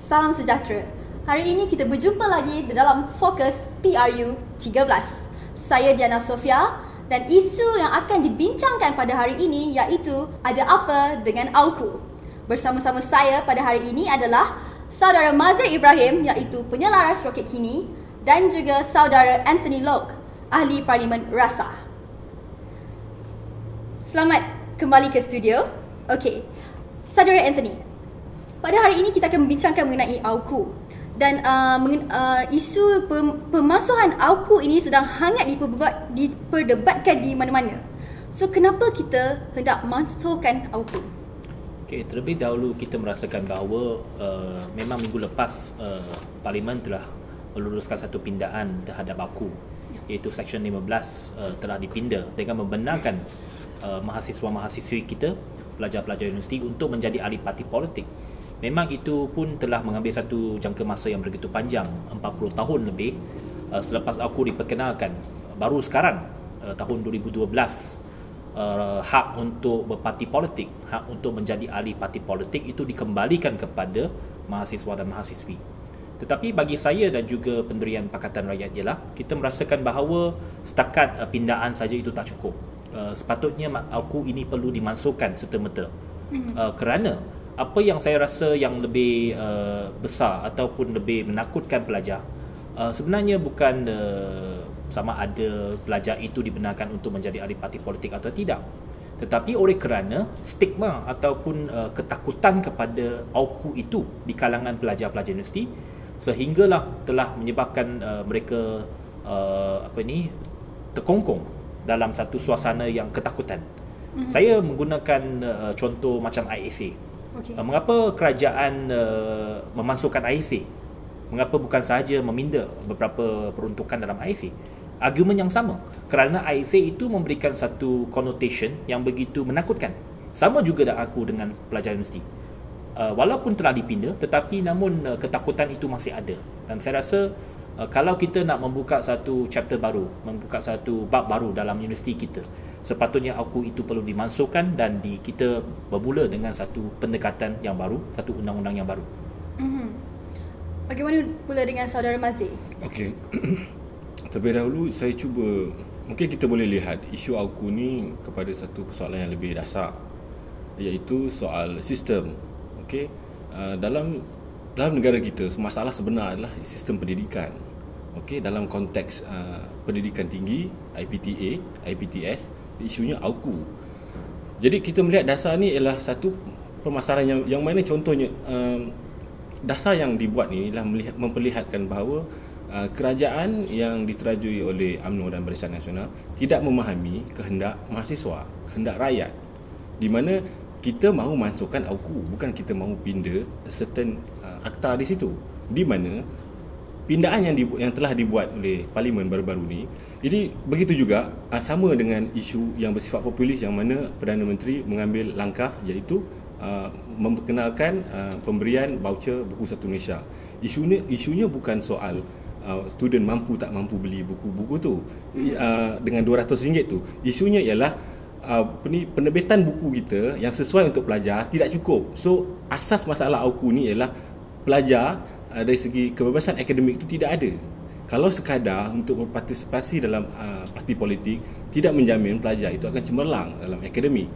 Salam sejahtera. Hari ini kita berjumpa lagi dalam Fokus PRU 13. Saya Diana Sofia dan isu yang akan dibincangkan pada hari ini iaitu ada apa dengan AUKU. Bersama-sama saya pada hari ini adalah Saudara Mazhar Ibrahim iaitu penyelaras roket kini dan juga Saudara Anthony Loke, Ahli Parlimen Rasa. Selamat kembali ke studio. Okey, Saudara Anthony, pada hari ini kita akan membincangkan mengenai AUKU dan isu pemansuhan AUKU ini sedang hangat diperdebatkan di mana-mana. So kenapa kita hendak mansuhkan AUKU? Okey, terlebih dahulu kita merasakan bahawa memang minggu lepas Parlimen telah meluluskan satu pindaan terhadap AUKU, iaitu Seksyen 15 telah dipinda dengan membenarkan mahasiswa-mahasiswi kita, pelajar-pelajar universiti untuk menjadi ahli parti politik. Memang itu pun telah mengambil satu jangka masa yang begitu panjang, 40 tahun lebih selepas AUKU diperkenalkan. Baru sekarang tahun 2012 hak untuk berparti politik, hak untuk menjadi ahli parti politik itu dikembalikan kepada mahasiswa dan mahasiswi. Tetapi bagi saya dan juga Pendirian Pakatan Rakyat ialah kita merasakan bahawa setakat pindaan saja itu tak cukup. Sepatutnya AUKU ini perlu dimansuhkan serta-merta. Kerana apa yang saya rasa yang lebih besar ataupun lebih menakutkan pelajar sebenarnya bukan sama ada pelajar itu dibenarkan untuk menjadi ahli parti politik atau tidak, tetapi oleh kerana stigma ataupun ketakutan kepada AUKU itu di kalangan pelajar-pelajar universiti, sehinggalah telah menyebabkan mereka terkongkong dalam satu suasana yang ketakutan. Saya menggunakan contoh macam ISA. Okay. Mengapa kerajaan memasukkan ISA? Mengapa bukan sahaja meminda beberapa peruntukan dalam ISA? Argumen yang sama, kerana ISA itu memberikan satu connotation yang begitu menakutkan. Sama juga aku dengan pelajar universiti. Walaupun telah dipinda, tetapi namun ketakutan itu masih ada. Dan saya rasa kalau kita nak membuka satu chapter baru, membuka satu bab baru dalam universiti kita, sepatutnya AUKU itu perlu dimansuhkan dan kita bermula dengan satu pendekatan yang baru, satu undang-undang yang baru. Bagaimana pula dengan Saudara Mazhar? Okey. Terlebih dahulu saya cuba, mungkin kita boleh lihat isu AUKU ni kepada satu persoalan yang lebih dasar, iaitu soal sistem. Okey. Dalam negara kita, masalah sebenar adalah sistem pendidikan. Okey, dalam konteks pendidikan tinggi, IPTA, IPTS, isunya AUKU. Jadi kita melihat dasar ni ialah satu permasalahan yang mana contohnya dasar yang dibuat ni ialah memperlihatkan bahawa kerajaan yang diterajui oleh UMNO dan Barisan Nasional tidak memahami kehendak mahasiswa, kehendak rakyat, di mana kita mahu masukkan AUKU, bukan kita mahu pinda certain akta di situ, di mana pindaan yang telah dibuat oleh Parlimen baru-baru ni. Jadi begitu juga sama dengan isu yang bersifat populis yang mana Perdana Menteri mengambil langkah iaitu memperkenalkan pemberian voucher buku Satu Malaysia. Isunya bukan soal student mampu tak mampu beli buku-buku tu dengan RM200 tu. Isunya ialah penerbitan buku kita yang sesuai untuk pelajar tidak cukup. So asas masalah AUKU ni ialah pelajar dari segi kebebasan akademik itu tidak ada. Kalau sekadar untuk berpartisipasi dalam parti politik tidak menjamin pelajar itu akan cemerlang dalam akademik.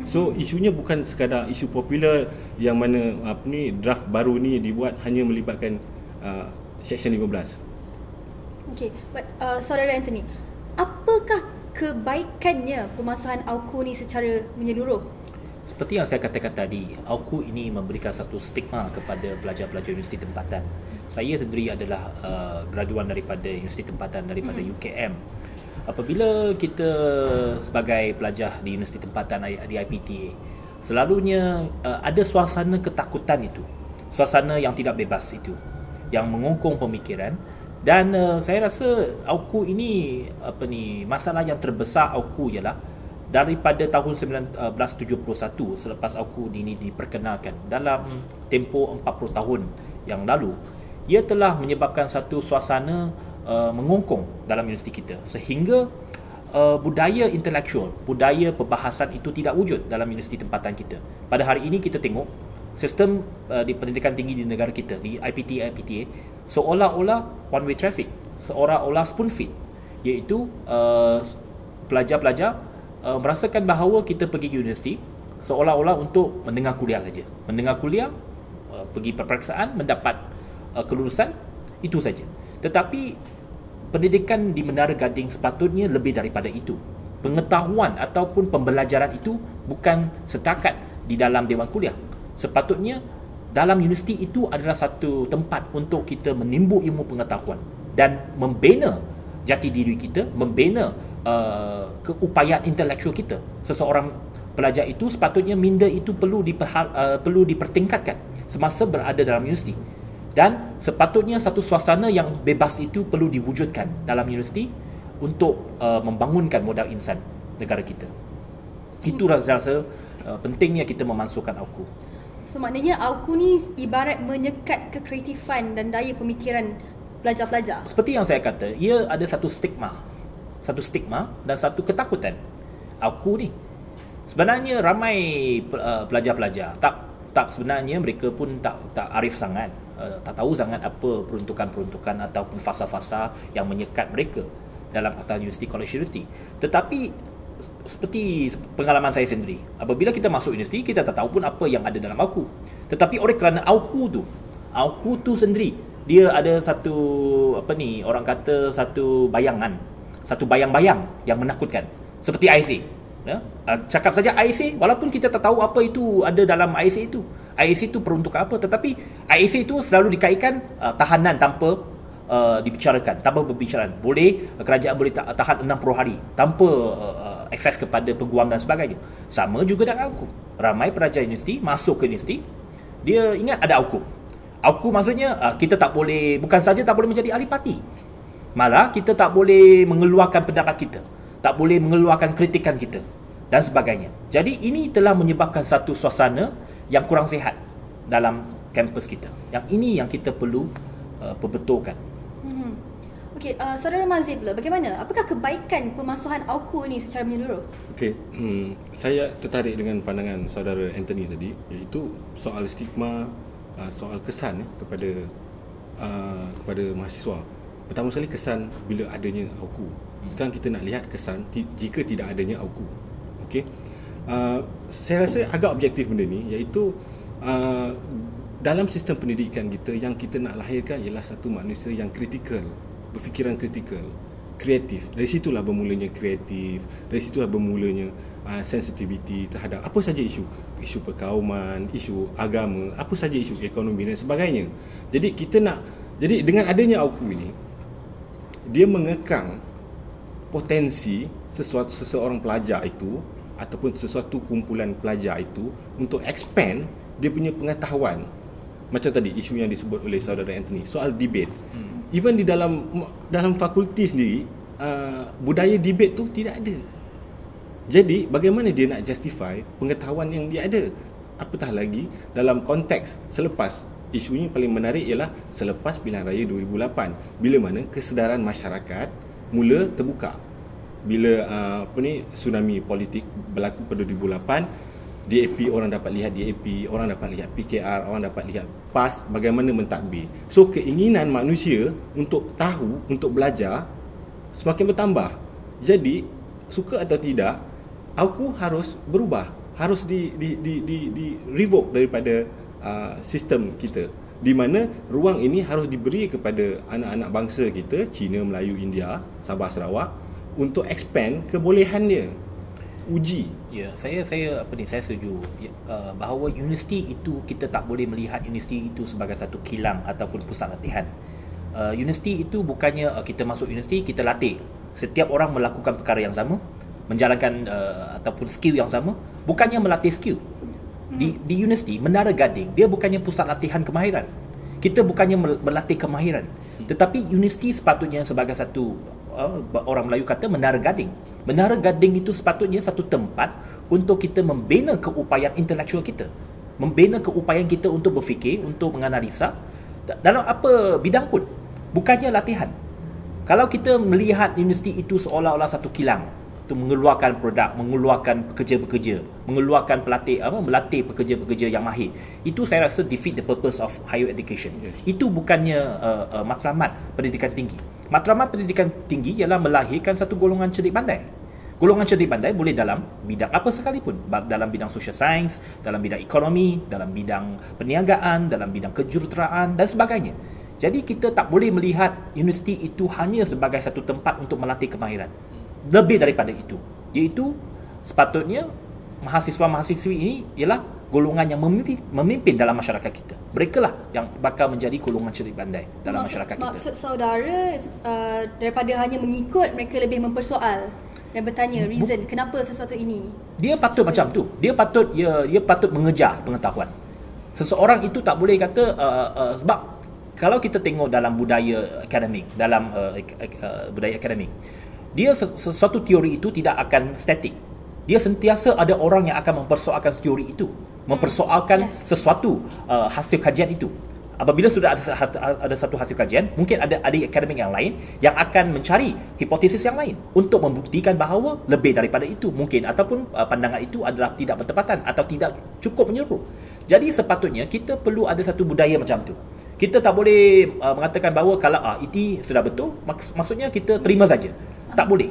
So isunya bukan sekadar isu popular yang mana draft baru ni dibuat hanya melibatkan Seksyen 15. Okey, Saudara Anthony, apakah kebaikannya pemansuhan AUKU ni secara menyeluruh? Seperti yang saya katakan tadi, AUKU ini memberikan satu stigma kepada pelajar-pelajar universiti tempatan. Saya sendiri adalah graduan daripada universiti tempatan, daripada UKM. Apabila kita sebagai pelajar di universiti tempatan di IPTA, selalunya ada suasana ketakutan itu, suasana yang tidak bebas itu, yang mengongkong pemikiran. Dan saya rasa AUKU ini masalah yang terbesar AUKU ialah daripada tahun 1971 selepas AUKU ini diperkenalkan, dalam tempoh 40 tahun yang lalu, ia telah menyebabkan satu suasana mengongkong dalam universiti kita, sehingga budaya intelektual, budaya perbahasan itu tidak wujud dalam universiti tempatan kita. Pada hari ini kita tengok sistem di pendidikan tinggi di negara kita, di IPTA seolah-olah one way traffic, seolah-olah spoon feed, iaitu pelajar-pelajar merasakan bahawa kita pergi ke universiti seolah-olah untuk mendengar kuliah saja. Mendengar kuliah, pergi peperiksaan, mendapat kelulusan, itu saja. Tetapi pendidikan di Menara Gading sepatutnya lebih daripada itu. Pengetahuan ataupun pembelajaran itu bukan setakat di dalam dewan kuliah. Sepatutnya dalam universiti itu adalah satu tempat untuk kita menimbu ilmu pengetahuan dan membina jati diri kita, membina keupayaan intelektual kita. Seseorang pelajar itu sepatutnya minda itu perlu dipertingkatkan semasa berada dalam universiti. Dan sepatutnya satu suasana yang bebas itu perlu diwujudkan dalam universiti untuk membangunkan modal insan negara kita. Itu rasa pentingnya kita memasukkan AUKU. So maknanya AUKU ni ibarat menyekat kekreatifan dan daya pemikiran pelajar-pelajar. Seperti yang saya kata, ia ada satu stigma dan satu ketakutan. AUKU ni sebenarnya ramai pelajar-pelajar tak sebenarnya mereka pun tak arif sangat, tak tahu sangat apa peruntukan ataupun fasa-fasa yang menyekat mereka dalam atas universiti, college universiti. Tetapi seperti pengalaman saya sendiri, apabila kita masuk universiti, kita tak tahu pun apa yang ada dalam AUKU. Tetapi oleh kerana AUKU tu sendiri, dia ada satu orang kata satu bayang-bayang yang menakutkan, seperti ISA. Cakap saja ISA, walaupun kita tak tahu apa itu ada dalam ISA itu. ISA itu peruntukan apa, tetapi ISA itu selalu dikaitkan tahanan tanpa dibicarakan, tanpa berbicaraan. Kerajaan boleh tahan 60 hari tanpa akses kepada peguam dan sebagainya. Sama juga dengan AUKU. Ramai pelajar universiti masuk ke universiti, dia ingat ada AUKU. AUKU maksudnya kita tak boleh, bukan saja tak boleh menjadi ahli parti, malah kita tak boleh mengeluarkan pendapat kita, tak boleh mengeluarkan kritikan kita dan sebagainya. Jadi ini telah menyebabkan satu suasana yang kurang sihat dalam kampus kita. Yang ini yang kita perlu perbetulkan. Okey, Saudara Mazid pula, bagaimana? Apakah kebaikan pemasuhan AUKU ni secara menyeluruh? Okey, saya tertarik dengan pandangan Saudara Anthony tadi, iaitu soal stigma, soal kesan kepada mahasiswa. Pertama sekali kesan bila adanya AUKU. Sekarang kita nak lihat kesan jika tidak adanya AUKU. Okey. Saya rasa agak objektif benda ni, iaitu dalam sistem pendidikan kita, yang kita nak lahirkan ialah satu manusia yang kritikal, berfikiran kritikal, kreatif. Dari situlah bermulanya kreatif, dari situlah bermulanya sensitivity terhadap apa saja isu perkauman, isu agama, apa saja isu ekonomi dan sebagainya. Jadi dengan adanya AUKU ini, dia mengekang potensi seseorang pelajar itu ataupun sesuatu kumpulan pelajar itu untuk expand dia punya pengetahuan. Macam tadi isu yang disebut oleh Saudara Anthony, soal debate. Even di dalam fakulti sendiri, budaya debate tu tidak ada. Jadi bagaimana dia nak justify pengetahuan yang dia ada? Apatah lagi dalam konteks selepas, isunya paling menarik ialah selepas pilihan raya 2008, bila mana kesedaran masyarakat mula terbuka. Bila tsunami politik berlaku pada 2008, DAP, orang dapat lihat DAP, orang dapat lihat PKR, orang dapat lihat PAS, bagaimana mentadbir. So keinginan manusia untuk tahu, untuk belajar semakin bertambah. Jadi suka atau tidak, AUKU harus berubah, harus di revoke daripada sistem kita, di mana ruang ini harus diberi kepada anak-anak bangsa kita, Cina, Melayu, India, Sabah, Sarawak, untuk expand kebolehan dia, uji. Ya, saya setuju bahawa universiti itu, kita tak boleh melihat universiti itu sebagai satu kilang ataupun pusat latihan. Universiti itu bukannya kita masuk universiti kita latih. Setiap orang melakukan perkara yang sama, menjalankan ataupun skill yang sama, bukannya melatih skill. Di universiti Menara Gading, dia bukannya pusat latihan kemahiran. Kita bukannya melatih kemahiran, tetapi universiti sepatutnya sebagai satu, orang Melayu kata, Menara Gading. Menara Gading itu sepatutnya satu tempat untuk kita membina keupayaan intelektual kita, membina keupayaan kita untuk berfikir, untuk menganalisa dalam apa bidang pun, bukannya latihan. Kalau kita melihat universiti itu seolah-olah satu kilang, itu mengeluarkan produk, mengeluarkan pekerja-pekerja, mengeluarkan melatih pekerja-pekerja yang mahir. Itu saya rasa defeat the purpose of higher education. Yes. Itu bukannya matlamat pendidikan tinggi. Matlamat pendidikan tinggi ialah melahirkan satu golongan cerdik pandai. Golongan cerdik pandai boleh dalam bidang apa sekalipun, dalam bidang social science, dalam bidang ekonomi, dalam bidang perniagaan, dalam bidang kejuruteraan dan sebagainya. Jadi kita tak boleh melihat universiti itu hanya sebagai satu tempat untuk melatih kemahiran. Lebih daripada itu, iaitu sepatutnya mahasiswa-mahasiswi ini ialah golongan yang memimpin dalam masyarakat kita. Mereka lah yang bakal menjadi golongan cerdik pandai dalam masyarakat kita. Maksud saudara daripada hanya mengikut, mereka lebih mempersoal dan bertanya reason kenapa sesuatu ini. Dia patut macam tu. Dia patut mengejar pengetahuan. Seseorang itu tak boleh kata sebab kalau kita tengok dalam budaya akademik, dia sesuatu teori itu tidak akan statik. Dia sentiasa ada orang yang akan mempersoalkan teori itu, mempersoalkan sesuatu hasil kajian itu. Apabila sudah ada satu hasil kajian, mungkin ada akademik yang lain yang akan mencari hipotesis yang lain untuk membuktikan bahawa lebih daripada itu mungkin, ataupun pandangan itu adalah tidak bertepatan atau tidak cukup menyeluruh. Jadi sepatutnya kita perlu ada satu budaya macam tu. Kita tak boleh mengatakan bahawa kalau itu sudah betul, maksudnya kita terima saja. Tak boleh.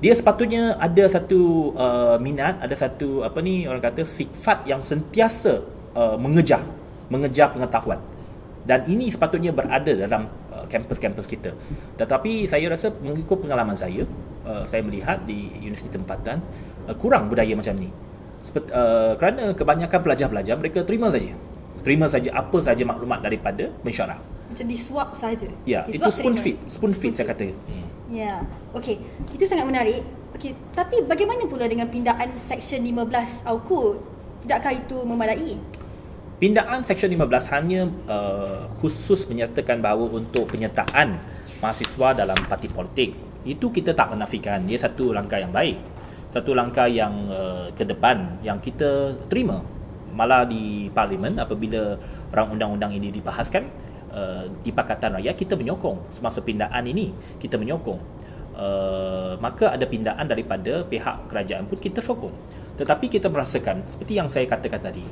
Dia sepatutnya ada satu minat, ada satu orang kata sifat yang sentiasa mengejar pengetahuan. Dan ini sepatutnya berada dalam kampus-kampus kita. Tetapi saya rasa mengikut pengalaman saya melihat di universiti tempatan kurang budaya macam ni. Kerana kebanyakan pelajar-pelajar mereka terima saja apa saja maklumat daripada mensyarah. Macam disuap saja. Ya, itu spoon feed saya kata. Ya, okey. Itu sangat menarik. Okey, tapi bagaimana pula dengan pindaan Seksyen 15 AUKU? Tidakkah itu memadai? Pindaan Seksyen 15 hanya khusus menyatakan bahawa untuk penyertaan mahasiswa dalam parti politik. Itu kita tak menafikan. Dia satu langkah yang baik. Satu langkah yang ke depan yang kita terima. Malah di Parlimen apabila rang undang-undang ini dibahaskan di Pakatan Rakyat, kita menyokong semasa pindaan ini, kita menyokong. Maka ada pindaan daripada pihak kerajaan pun kita sokong. Tetapi kita merasakan seperti yang saya katakan tadi,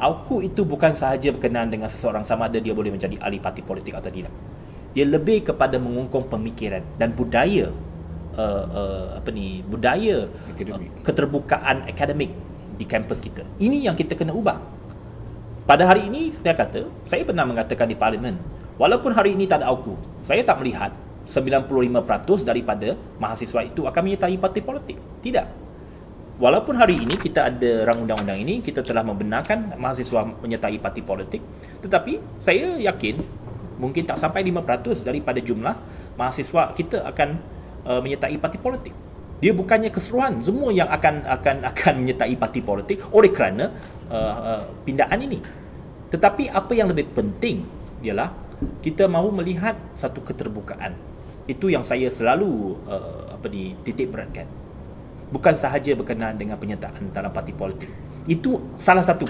AUKU itu bukan sahaja berkenaan dengan seseorang sama ada dia boleh menjadi ahli parti politik atau tidak. Dia lebih kepada mengungkong pemikiran dan budaya budaya keterbukaan akademik di kampus kita. Ini yang kita kena ubah. Pada hari ini saya pernah mengatakan di Parlimen, walaupun hari ini tak ada AUKU, saya tak melihat 95% daripada mahasiswa itu akan menyertai parti politik. Tidak. Walaupun hari ini kita ada rang undang-undang ini, kita telah membenarkan mahasiswa menyertai parti politik, tetapi saya yakin mungkin tak sampai 5% daripada jumlah mahasiswa kita akan menyertai parti politik. Dia bukannya keseluruhan semua yang akan menyertai parti politik oleh kerana pindaan ini. Tetapi apa yang lebih penting ialah kita mahu melihat satu keterbukaan. Itu yang saya selalu titik beratkan. Bukan sahaja berkenaan dengan penyertaan dalam parti politik. Itu salah satu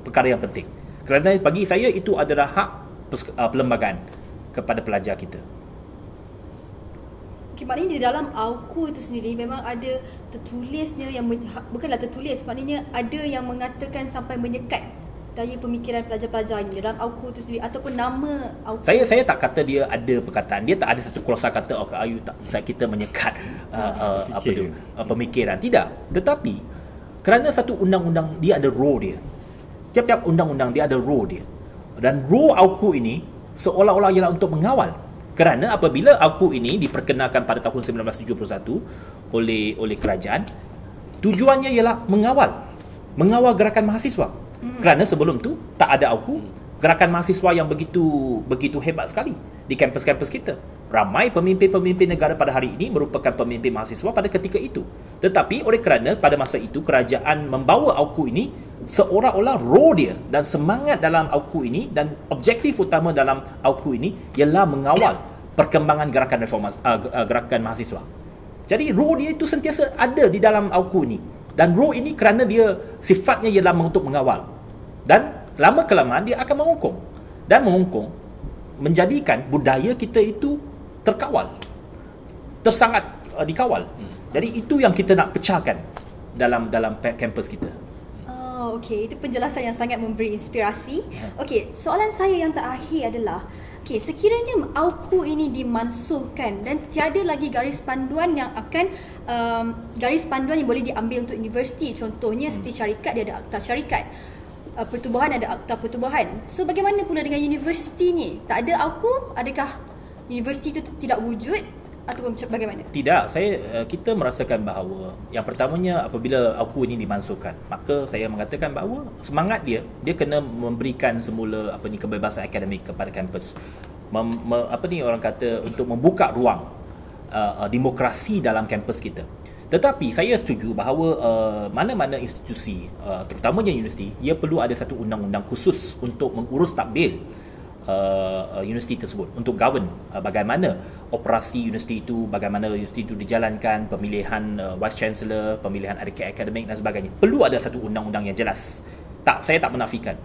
perkara yang penting. Kerana bagi saya itu adalah hak perlembagaan kepada pelajar kita. Okay, maknanya di dalam AUKU itu sendiri memang ada tertulisnya yang bukanlah tertulis, maknanya ada yang mengatakan sampai menyekat daya pemikiran pelajar-pelajar ini dalam AUKU itu sendiri ataupun nama AUKU. Saya tak kata dia ada perkataan, dia tak ada satu klausa kata ayu tak kita menyekat pemikiran, tidak. Tetapi kerana satu undang-undang dia ada roh dia. Tiap-tiap undang-undang dia ada roh dia. Dan roh AUKU ini seolah-olah ialah untuk mengawal. Kerana apabila AUKU ini diperkenalkan pada tahun 1971 oleh kerajaan, tujuannya ialah mengawal gerakan mahasiswa. Kerana sebelum tu tak ada AUKU, gerakan mahasiswa yang begitu hebat sekali di kampus-kampus kita. Ramai pemimpin-pemimpin negara pada hari ini merupakan pemimpin mahasiswa pada ketika itu. Tetapi oleh kerana pada masa itu kerajaan membawa AUKU ini, seolah-olah roh dia dan semangat dalam AUKU ini dan objektif utama dalam AUKU ini ialah mengawal perkembangan gerakan mahasiswa. Jadi roh dia itu sentiasa ada di dalam AUKU ini. Dan roh ini kerana dia sifatnya ialah untuk mengawal. Dan lama-kelamaan dia akan mengungkung. Dan menjadikan budaya kita itu terkawal. Tersangat dikawal. Jadi itu yang kita nak pecahkan dalam kampus kita. Okey, itu penjelasan yang sangat memberi inspirasi. Okey, soalan saya yang terakhir adalah, okey, sekiranya AUKU ini dimansuhkan dan tiada lagi garis panduan yang akan garis panduan yang boleh diambil untuk universiti, contohnya seperti syarikat, dia ada akta syarikat, pertubuhan ada akta pertubuhan. So bagaimana pula dengan universiti ni? Tak ada AUKU, adakah universiti itu tidak wujud ataupun bagaimana? Tidak, kita merasakan bahawa yang pertamanya apabila AUKU ini dimansuhkan, maka saya mengatakan bahawa semangat dia kena memberikan semula kebebasan akademik kepada kampus. Orang kata untuk membuka ruang demokrasi dalam kampus kita. Tetapi saya setuju bahawa mana-mana institusi, terutamanya universiti, ia perlu ada satu undang-undang khusus untuk mengurus takbil universiti tersebut, untuk govern bagaimana operasi universiti itu, bagaimana universiti itu dijalankan, pemilihan vice chancellor, pemilihan akademik dan sebagainya. Perlu ada satu undang-undang yang jelas. Saya tak menafikan.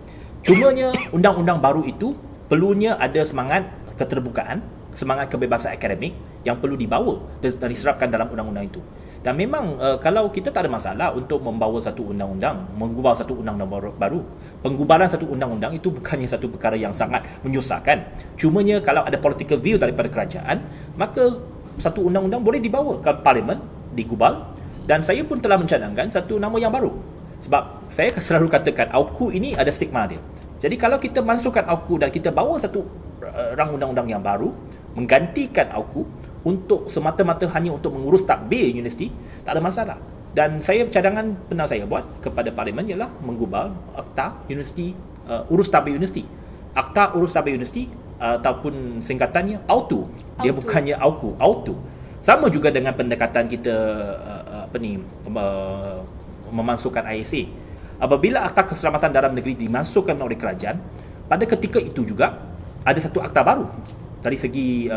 Cumanya undang-undang baru itu perlunya ada semangat keterbukaan, semangat kebebasan akademik yang perlu dibawa dan diserapkan dalam undang-undang itu. Dan memang kalau kita tak ada masalah untuk membawa satu undang-undang, mengubah satu undang-undang baru. Penggubaran satu undang-undang itu bukannya satu perkara yang sangat menyusahkan. Cumanya kalau ada political view daripada kerajaan, maka satu undang-undang boleh dibawa ke parlimen, digubal, dan saya pun telah mencadangkan satu nama yang baru. Sebab saya selalu katakan AUKU ini ada stigma dia. Jadi kalau kita masukkan AUKU dan kita bawa satu rang undang-undang yang baru menggantikan AUKU untuk semata-mata hanya untuk mengurus takbir universiti, tak ada masalah. Dan cadangan pernah saya buat kepada parlimen ialah menggubal Akta Universiti, Urus Takbir Universiti. Akta Urus Takbir Universiti ataupun singkatannya AUTU. Dia bukannya AUKU, AUTU. Sama juga dengan pendekatan kita memasukkan ISA. Apabila Akta Keselamatan Dalam Negeri dimasukkan oleh kerajaan, pada ketika itu juga ada satu akta baru dari segi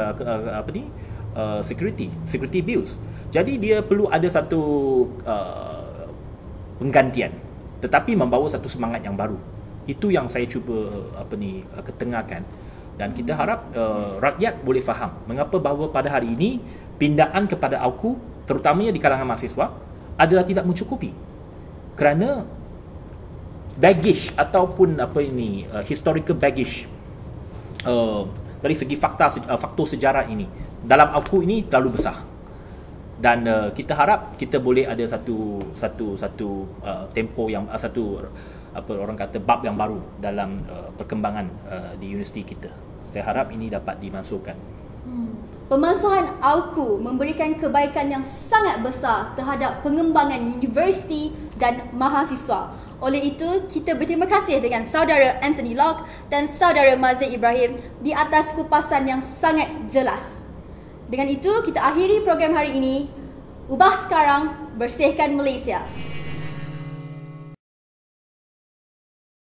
security bills. Jadi dia perlu ada satu penggantian, tetapi membawa satu semangat yang baru. Itu yang saya cuba ketengahkan, dan kita harap rakyat boleh faham mengapa bahawa pada hari ini pindaan kepada AUKU terutamanya di kalangan mahasiswa adalah tidak mencukupi, kerana baggage ataupun historical baggage dari segi faktor sejarah ini dalam AUKU ini terlalu besar. Dan kita harap kita boleh ada satu tempo yang orang kata bab yang baru dalam perkembangan di universiti kita. Saya harap ini dapat dimasukkan. Pemansuhan AUKU memberikan kebaikan yang sangat besar terhadap pengembangan universiti dan mahasiswa. Oleh itu, kita berterima kasih dengan saudara Anthony Locke dan saudara Mazid Ibrahim di atas kupasan yang sangat jelas. Dengan itu, kita akhiri program hari ini. Ubah sekarang, bersihkan Malaysia.